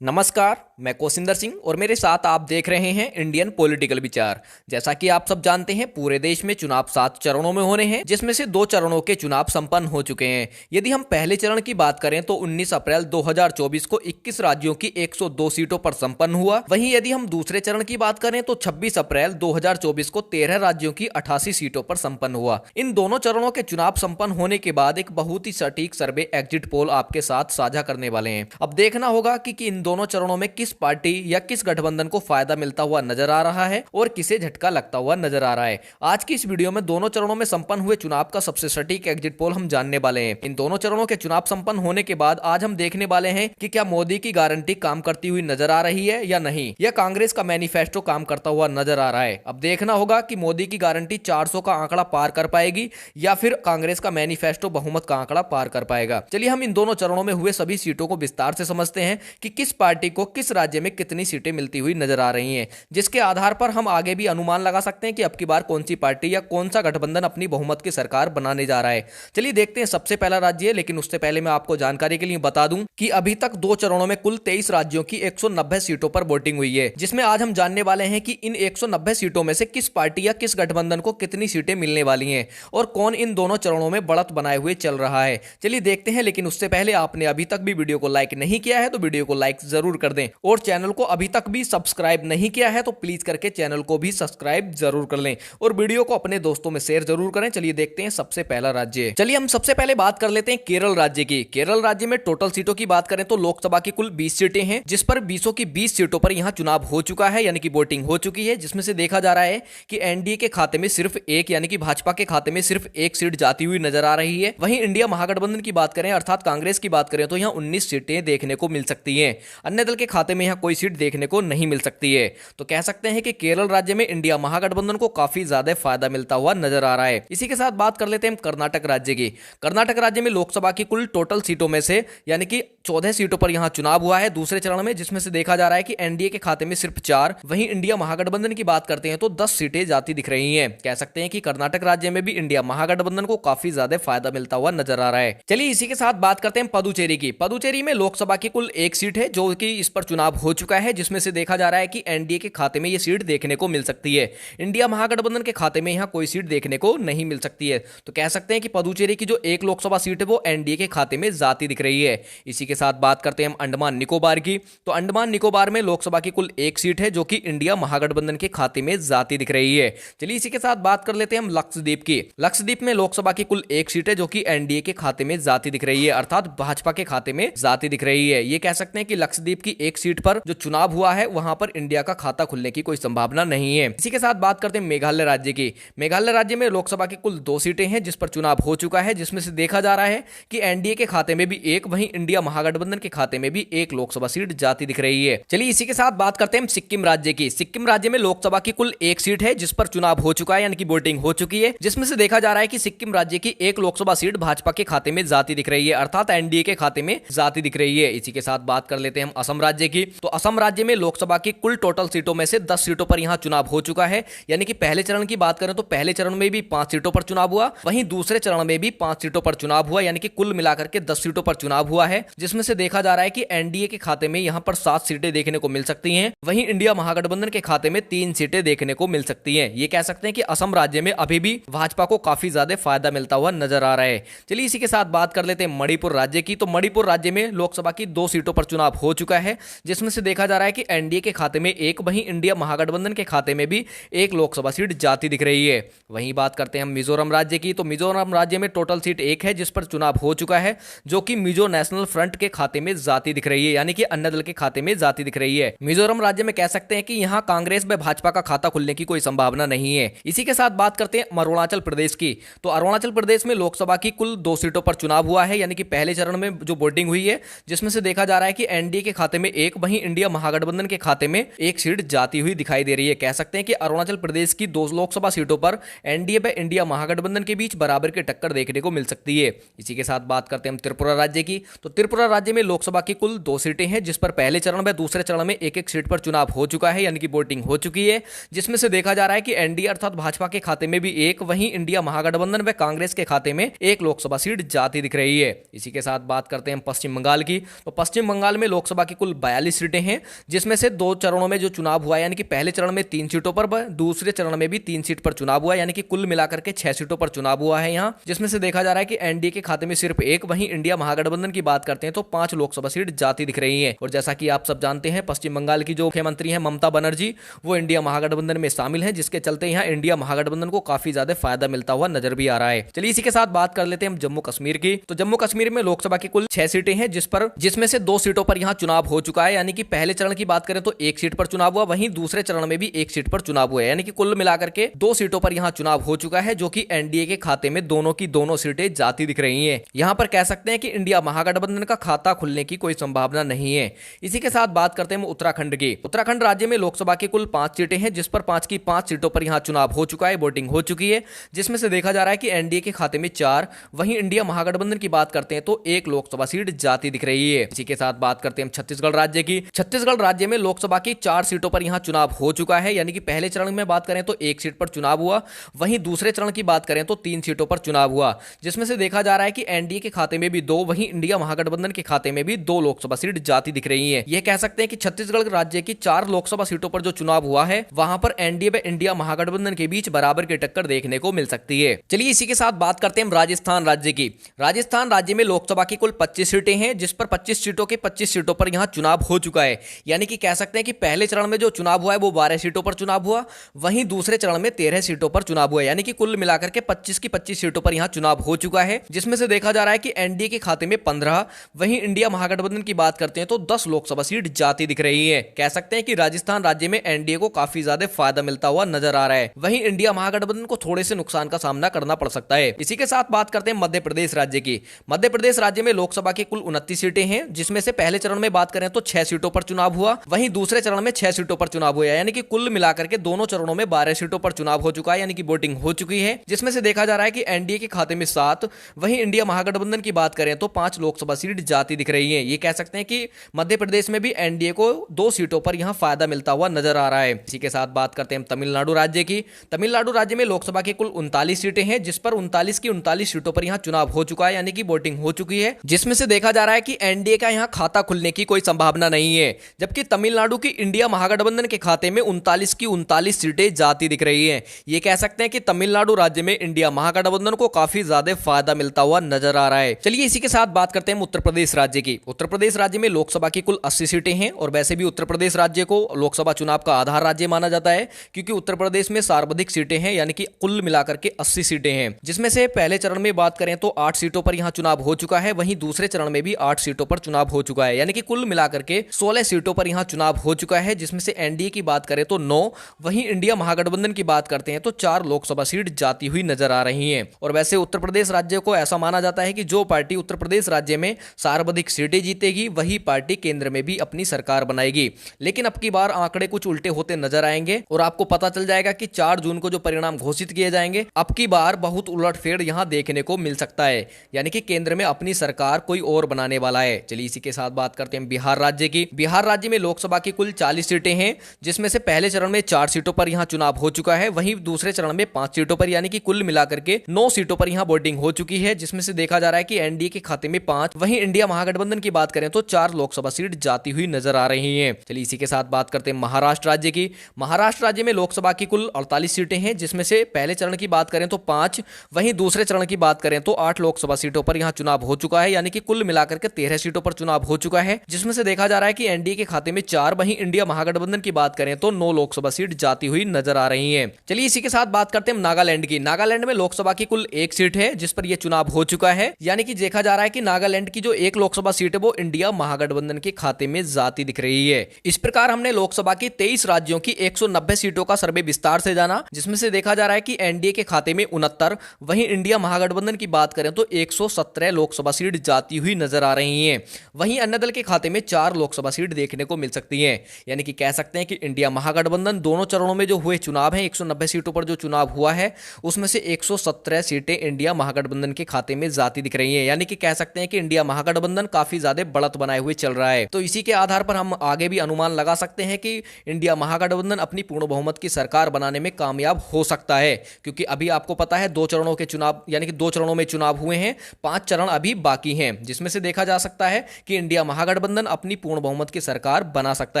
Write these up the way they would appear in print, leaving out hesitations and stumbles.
नमस्कार, मैं कोशिंदर सिंह और मेरे साथ आप देख रहे हैं इंडियन पॉलिटिकल विचार। जैसा कि आप सब जानते हैं, पूरे देश में चुनाव 7 चरणों में होने हैं, जिसमें से 2 चरणों के चुनाव संपन्न हो चुके हैं। यदि हम पहले चरण की बात करें तो 19 अप्रैल 2024 को 21 राज्यों की 102 सीटों पर संपन्न हुआ। वहीं यदि हम दूसरे चरण की बात करें तो 26 अप्रैल 2024 को 13 राज्यों की 88 सीटों पर संपन्न हुआ। इन दोनों चरणों के चुनाव संपन्न होने के बाद एक बहुत ही सटीक सर्वे एग्जिट पोल आपके साथ साझा करने वाले हैं। अब देखना होगा कि इन दोनों चरणों में किस पार्टी या किस गठबंधन को फायदा मिलता हुआ नजर आ रहा है और किसे झटका लगता हुआ नजर आ रहा है। आज की इस वीडियो में दोनों चरणों में संपन्न हुए चुनाव का सबसे सटीक एग्जिट पोल हम जानने वाले हैं। इन दोनों चरणों के चुनाव संपन्न होने के बाद आज हम देखने वाले हैं कि क्या मोदी की गारंटी काम करती हुई नजर आ रही है या नहीं, या कांग्रेस का मैनिफेस्टो काम करता हुआ नजर आ रहा है। अब देखना होगा कि मोदी की गारंटी 400 का आंकड़ा पार कर पाएगी या फिर कांग्रेस का मैनिफेस्टो बहुमत का आंकड़ा पार कर पाएगा। चलिए हम इन दोनों चरणों में हुए सभी सीटों को विस्तार से समझते हैं कि किस पार्टी को किस राज्य में कितनी सीटें मिलती हुई नजर आ रही हैं, जिसके आधार पर हम आगे भी अनुमान लगा सकते हैं कि अब की बार कौन सी पार्टी या कौन सा गठबंधन अपनी बहुमत की सरकार बनाने जा रहा है। चलिए देखते हैं। सबसे पहला राज्य है, लेकिन उससे पहले मैं आपको जानकारी के लिए बता दूं कि अभी तक 2 चरणों में कुल 23 राज्यों की 190 सीटों पर वोटिंग हुई है, जिसमें आज हम जानने वाले हैं कि इन 190 सीटों में से किस पार्टी या किस गठबंधन को कितनी सीटें मिलने वाली हैं और कौन इन दोनों चरणों में बढ़त बनाए हुए चल रहा है। चलिए देखते हैं, लेकिन उससे पहले आपने अभी तक भी वीडियो को लाइक नहीं किया है तो वीडियो को लाइक जरूर कर दें, और चैनल को अभी तक भी सब्सक्राइब नहीं किया है तो प्लीज करके चैनल को भी सब्सक्राइब जरूर कर लें और वीडियो को अपने दोस्तों में शेयर जरूर करें। चलिए देखते हैं सबसे पहला राज्य। चलिए हम सबसे पहले बात कर लेते हैं केरल राज्य की। केरल राज्य में टोटल सीटों की बात करें तो लोकसभा की कुल 20 सीटें हैं, जिस पर 20 की 20 सीटों पर यहां चुनाव हो चुका है, यानी कि वोटिंग हो चुकी है, जिसमें से देखा जा रहा है कि एनडीए के खाते में सिर्फ एक, यानी कि भाजपा के खाते में सिर्फ एक सीट जाती हुई नजर आ रही है। वहीं इंडिया महागठबंधन की बात करें अर्थात कांग्रेस की बात करें तो यहां 19 सीटें देखने को मिल सकती हैं। अन्य दल के खाते में यहां कोई सीट देखने को नहीं मिल सकती है। तो कह सकते हैं कि केरल राज्य में इंडिया महागठबंधन को काफी ज्यादा फायदा मिलता हुआ नजर आ रहा है। इसी के साथ बात कर लेते हैं कर्नाटक राज्य की। कर्नाटक राज्य में लोकसभा की कुल टोटल सीटों में से यानी कि 14 सीटों पर यहां चुनाव हुआ है दूसरे चरण में, जिसमें से देखा जा रहा है कि एनडीए के खाते में सिर्फ 4, वहीं इंडिया महागठबंधन की बात करते हैं तो 10 सीटें जाती दिख रही हैं। कह सकते हैं कि कर्नाटक राज्य में भी इंडिया महागठबंधन को काफी ज्यादा फायदा मिलता हुआ नजर आ रहा है। चलिए इसी के साथ बात करते हैं पदुचेरी की। पदुचेरी में लोकसभा की कुल 1 सीट है, जो कि इस पर चुनाव हो चुका है, जिसमें से देखा जा रहा है कि एनडीए के खाते में यह सीट देखने को मिल सकती है। इंडिया महागठबंधन के खाते में यहां कोई सीट देखने को नहीं मिल सकती है। तो कह सकते हैं कि पदुचेरी की जो एक लोकसभा सीट है वो एनडीए के खाते में जाती दिख रही है। इसी के साथ बात करते हैं हम अंडमान निकोबार की। तो अंडमान निकोबार में लोकसभा की कुल 1 सीट है, जो कि इंडिया महागठबंधन के खाते में जाती दिख रही है। चलिए इसी के साथ बात कर लेते हैं हम लक्षद्वीप की। लक्षद्वीप में लोकसभा की कुल 1 सीट है, जो कि एनडीए के खाते में जाती दिख रही है, अर्थात भाजपा के खाते में जाती दिख रही है। ये कह सकते हैं कि लक्षद्वीप की 1 सीट पर जो चुनाव हुआ है वहां पर इंडिया का खाता खुलने की कोई संभावना नहीं है। इसी के साथ बात करते हैं मेघालय राज्य की। मेघालय राज्य में लोकसभा की कुल 2 सीटें हैं, जिस पर चुनाव हो चुका है, जिसमें से देखा जा रहा है कि एनडीए के खाते में भी 1, वहीं इंडिया महागठबंधन के खाते में भी 1 लोकसभा सीट जाती दिख रही है। चलिए इसी के साथ बात करते हैं सिक्किम राज्य की। सिक्किम राज्य में लोकसभा की कुल 1 सीट है, जिस पर चुनाव हो चुका है, यानी कि वोटिंग हो चुकी है, जिसमें से देखा जा रहा है कि सिक्किम राज्य की 1 लोकसभा सीट भाजपा के खाते में जाती दिख रही है, अर्थात एनडीए के खाते में जाती दिख रही है। इसी के साथ बात कर लेते हैं हम असम राज्य की। तो असम राज्य में लोकसभा की कुल टोटल सीटों में से 10 सीटों पर यहां चुनाव हो चुका है, यानी कि पहले चरण की बात करें तो पहले चरण में भी 5 सीटों पर चुनाव हुआ, वहीं दूसरे चरण में भी 5 सीटों पर चुनाव हुआ, यानी कि कुल मिलाकर के 10 सीटों पर चुनाव हुआ है, जिसमें से देखा जा रहा है कि एनडीए के खाते में यहां पर 7 सीटें देखने को मिल सकती हैं, वहीं इंडिया महागठबंधन के खाते में 3 सीटें देखने को मिल सकती हैं। ये कह सकते हैं कि असम राज्य में अभी भी भाजपा को काफी ज्यादा फायदा मिलता हुआ नजर आ रहा है। चलिए इसी के साथ बात कर लेते हैं मणिपुर राज्य की। तो मणिपुर राज्य में लोकसभा की 2 सीटों पर चुनाव हो चुका है, जिसमें से देखा जा रहा है कि एनडीए के खाते में 1, वहीं इंडिया महागठबंधन के खाते में भी 1 लोकसभा सीट जाती दिख रही है। वहीं बात करते हैं हम मिजोरम राज्य की। तो मिजोरम राज्य में टोटल सीट 1 है, जिस पर चुनाव हो चुका है, जो कि मिजो नेशनल फ्रंट के खाते में जाती दिख रही है, यानी कि अन्य दल के खाते में जाती दिख रही है। मिजोरम राज्य में कह सकते हैं कि यहां कांग्रेस व भाजपा का खाता खुलने की कोई संभावना नहीं है। इसी के साथ बात करते हैं अरुणाचल प्रदेश की। तो अरुणाचल प्रदेश में लोकसभा की कुल 2 सीटों पर चुनाव हुआ है, यानी कि पहले चरण में जो वोटिंग हुई है, जिसमें से देखा जा रहा है कि एनडीए के खाते में 1, वहीं इंडिया महागठबंधन के खाते में 1 सीट जाती हुई दिखाई दे रही है। कह सकते हैं कि अरुणाचल प्रदेश की 2 लोकसभा सीटों पर एनडीए व इंडिया महागठबंधन के बीच बराबर की टक्कर देखने को मिल सकती है। इसी के साथ बात करते हैं हम त्रिपुरा राज्य की। तो त्रिपुरा राज्य में लोकसभा की कुल 2 सीटें हैं, जिस पर पहले चरण व दूसरे चरण में 1-1 सीट पर चुनाव हो चुका है, यानी कि वोटिंग हो चुकी है, जिसमें से देखा जा रहा है कि एनडीए अर्थात भाजपा के खाते में भी 1, वहीं इंडिया महागठबंधन व कांग्रेस के खाते में 1 लोकसभा सीट जाती दिख रही है। इसी के साथ बात करते हैं पश्चिम बंगाल की। तो पश्चिम बंगाल में लोकसभा लोकसभा की कुल 42 सीटें हैं, जिसमें से 2 चरणों में जो चुनाव हुआ, यानी कि पहले चरण में 3 सीटों पर, दूसरे चरण में भी 3 सीट पर चुनाव हुआ, यानी कि कुल मिलाकर के 6 सीटों पर चुनाव हुआ है यहाँ, जिसमें से देखा जा रहा है कि एनडीए के खाते में सिर्फ एक, वहीं इंडिया महागठबंधन की बात करते हैं तो 5 लोकसभा सीट जाती दिख रही है। और जैसा कि आप सब जानते हैं, पश्चिम बंगाल की जो मुख्यमंत्री है ममता बनर्जी, वो इंडिया महागठबंधन में शामिल है, जिसके चलते यहाँ इंडिया महागठबंधन को काफी ज्यादा फायदा मिलता हुआ नजर भी आ रहा है। चलिए इसी के साथ बात कर लेते हैं हम जम्मू कश्मीर की। तो जम्मू कश्मीर में लोकसभा की कुल 6 सीटें हैं, जिसमें से 2 सीटों पर यहाँ चुनाव हो चुका है, यानी कि पहले चरण की बात करें तो 1 सीट पर चुनाव हुआ, वहीं दूसरे चरण में भी 1 सीट पर चुनाव हुआ है, यानी कि कुल मिलाकर के 2 सीटों पर यहाँ चुनाव हो चुका है, जो कि एनडीए के खाते में दोनों की दोनों सीटें जाती दिख रही हैं। यहाँ पर कह सकते हैं कि इंडिया महागठबंधन का खाता खुलने की कोई संभावना नहीं है। इसी के साथ बात करते हैं उत्तराखंड की। उत्तराखंड राज्य में लोकसभा की कुल 5 सीटें हैं, जिस पर 5 की 5 सीटों पर यहाँ चुनाव हो चुका है, वोटिंग हो चुकी है, जिसमें से देखा जा रहा है कि एनडीए के खाते में 4, वहीं इंडिया महागठबंधन की बात करते हैं तो 1 लोकसभा सीट जाती दिख रही है। इसी के साथ बात करते हैं हम छत्तीसगढ़ राज्य की। छत्तीसगढ़ राज्य में लोकसभा की 4 सीटों पर यहाँ चुनाव हो चुका है, यानी कि पहले चरण में बात करें तो 1 सीट पर चुनाव हुआ, वहीं दूसरे चरण की बात करें तो 3 सीटों पर चुनाव हुआ, जिसमें से देखा जा रहा है कि एनडीए के खाते में भी 2, वहीं इंडिया महागठबंधन के खाते में भी 2 लोकसभा सीट जाती दिख रही है। यह कह सकते हैं कि छत्तीसगढ़ राज्य की 4 लोकसभा सीटों पर जो चुनाव हुआ है, वहां पर एनडीए व इंडिया महागठबंधन के बीच बराबर की टक्कर देखने को मिल सकती है। चलिए इसी के साथ बात करते हैं हम राजस्थान राज्य की। राजस्थान राज्य में लोकसभा की कुल 25 सीटें हैं, जिस पर 25 सीटों के 25 सीटों पर यहां चुनाव हो चुका है, यानी कि कह सकते हैं कि पहले चरण में जो चुनाव हुआ है वो 12 सीटों पर चुनाव हुआ, वहीं दूसरे चरण में 13 सीटों पर चुनाव हुआ, यानी कि कुल मिलाकर के 25 की 25 सीटों पर यहां चुनाव हो चुका है, जिसमें से देखा जा रहा है कि एनडीए के खाते में 15, वहीं इंडिया महागठबंधन की बात करते हैं तो 10 लोकसभा सीट जाती दिख रही है। कह सकते हैं कि राजस्थान राज्य में एनडीए को काफी ज्यादा फायदा मिलता हुआ नजर आ रहा है, वहीं इंडिया महागठबंधन को थोड़े से नुकसान का सामना करना पड़ सकता है। इसी के साथ बात करते हैं मध्य प्रदेश राज्य की। मध्य प्रदेश राज्य में लोकसभा की कुल 29 सीटें हैं, जिसमें से पहले चरण में बात करें तो 6 सीटों पर चुनाव हुआ, वहीं दूसरे चरण में 6 सीटों पर चुनाव हुआ, यानी कि कुल मिलाकर के दोनों चरणों में 12 सीटों पर चुनाव हो चुका है, यानी कि वोटिंग हो चुकी है, जिसमें से देखा जा रहा है कि एनडीए के खाते में 7, वहीं इंडिया महागठबंधन की बात करें तो 5 लोकसभा सीट जाती दिख रही है। ये कह सकते हैं कि मध्य प्रदेश में भी एनडीए को 2 सीटों पर यहां फायदा मिलता हुआ नजर आ रहा है। इसी के साथ बात करते हैं तमिलनाडु राज्य की। तमिलनाडु राज्य में लोकसभा की कुल 39 सीटें हैं, जिस पर 39 की 39 सीटों पर यहां चुनाव हो चुका है, यानी कि वोटिंग हो चुकी है, जिसमें से देखा जा रहा है कि एनडीए का यहां खाता खुलने की कोई संभावना नहीं है, जबकि तमिलनाडु की इंडिया महागठबंधन के खाते में 39 की 39 सीटें जाती दिख रही हैं। ये कह सकते हैं कि तमिलनाडु राज्य में इंडिया महागठबंधन को काफी ज्यादा फायदा मिलता हुआ नजर आ रहा है। चलिए इसी के साथ बात करते हैं उत्तर प्रदेश राज्य की। उत्तर प्रदेश राज्य में लोकसभा की कुल 80 सीटें हैं, और वैसे भी उत्तर प्रदेश राज्य को लोकसभा चुनाव का आधार राज्य माना जाता है, क्योंकि उत्तर प्रदेश में सर्वाधिक सीटें हैं, यानी कि कुल मिलाकर के 80 सीटें हैं, जिसमें से पहले चरण में बात करें तो 8 सीटों पर यहां चुनाव हो चुका है, वहीं दूसरे चरण में भी 8 सीटों पर चुनाव हो चुका है, यानी कि कुल मिलाकर के 16 सीटों पर यहां चुनाव हो चुका है, जिसमें से एनडीए की बात करें तो 9, वहीं इंडिया महागठबंधन की बात करते हैं तो 4 लोकसभा सीट जाती हुई नजर आ रही हैं। और वैसे उत्तर प्रदेश राज्य को ऐसा माना जाता है कि जो पार्टी उत्तर प्रदेश राज्य में सर्वाधिक सीटें जीतेगी, वही पार्टी केंद्र में भी अपनी सरकार बनाएगी। लेकिन अब की बार आंकड़े कुछ उल्टे होते नजर आएंगे, और आपको पता चल जाएगा कि 4 जून को जो परिणाम घोषित किए जाएंगे, अब की बार बहुत उलटफेर यहां देखने को मिल सकता है, यानी कि केंद्र में अपनी सरकार कोई और बनाने वाला है। चलिए इसी के साथ बात करते हैं बिहार राज्य की। बिहार राज्य में लोकसभा की कुल 40 सीटें हैं, जिसमें से पहले चरण में 4 सीटों पर यहां चुनाव हो चुका है, वहीं दूसरे चरण में 5 सीटों पर, यानी कि कुल मिलाकर के 9 सीटों पर यहां वोटिंग हो चुकी है, जिसमें से देखा जा रहा है कि एनडीए के खाते में 5, वहीं इंडिया महागठबंधन की बात करें तो 4 लोकसभा सीट जाती हुई नजर आ रही हैं। चलिए इसी के साथ बात करते हैं महाराष्ट्र राज्य की। महाराष्ट्र राज्य में लोकसभा की कुल 48 सीटें हैं, जिसमें से पहले चरण की बात करें तो 5, वहीं दूसरे चरण की बात करें तो 8 लोकसभा सीटों पर यहां चुनाव हो चुका है, यानी कि कुल मिलाकर के 13 सीटों पर चुनाव हो चुका है, जिसमें से देखा जा रहा है कि एनडीए के खाते में 4, वहीं इंडिया महागठबंधन की बात करें तो 9 लोकसभा सीट जाती हुई नजर आ रही है। चलिए इसी के साथ बात करते हैं नागालैंड की। नागालैंड में लोकसभा की कुल 1 सीट है, जिस पर यह चुनाव हो चुका है, यानी कि देखा जा रहा है कि नागालैंड की जो 1 लोकसभा सीट है वो इंडिया महागठबंधन के खाते में जाती दिख रही है। इस प्रकार हमने लोकसभा की 23 राज्यों की 190 सीटों का सर्वे विस्तार से जाना, जिसमें से देखा जा रहा है कि एनडीए के खाते में 69, वहीं इंडिया महागठबंधन की बात करें तो 117 लोकसभा सीट जाती हुई नजर आ रही हैं। वहीं अन्य दल के खाते में 4 लोकसभा सीट देखने को मिल सकती हैं, यानी कि कह सकते हैं कि इंडिया महागठबंधन दोनों चरणों में जो हुए चुनाव हैं, 190 सीटों पर जो चुनाव हुआ है, उसमें से 117 सीटें इंडिया महागठबंधन के खाते में जाती दिख रही हैं, यानी कि कह सकते हैं कि इंडिया महागठबंधन काफी ज्यादा बढ़त बनाए हुए चल रहा है। तो इसी के आधार पर हम आगे भी अनुमान लगा सकते हैं कि इंडिया महागठबंधन अपनी पूर्ण बहुमत की सरकार बनाने में कामयाब हो सकता है, क्योंकि अभी आपको पता है 2 चरणों के चुनाव, यानी कि 2 चरणों में चुनाव हुए हैं, 5 चरण अभी बाकी हैं, जिसमें से देखा जा सकता है कि इंडिया महागठबंधन गठबंधन अपनी पूर्ण बहुमत की सरकार बना सकता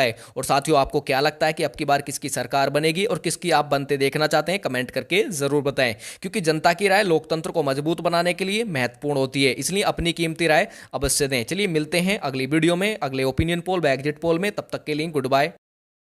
है। और साथियों, आपको क्या लगता है कि अब की बार किसकी सरकार बनेगी और किसकी आप बनते देखना चाहते हैं? कमेंट करके जरूर बताएं, क्योंकि जनता की राय लोकतंत्र को मजबूत बनाने के लिए महत्वपूर्ण होती है, इसलिए अपनी कीमती राय अवश्य दें। चलिए मिलते हैं अगली वीडियो में, अगले ओपिनियन पोल व एग्जिट पोल में। तब तक के लिए गुड बाय।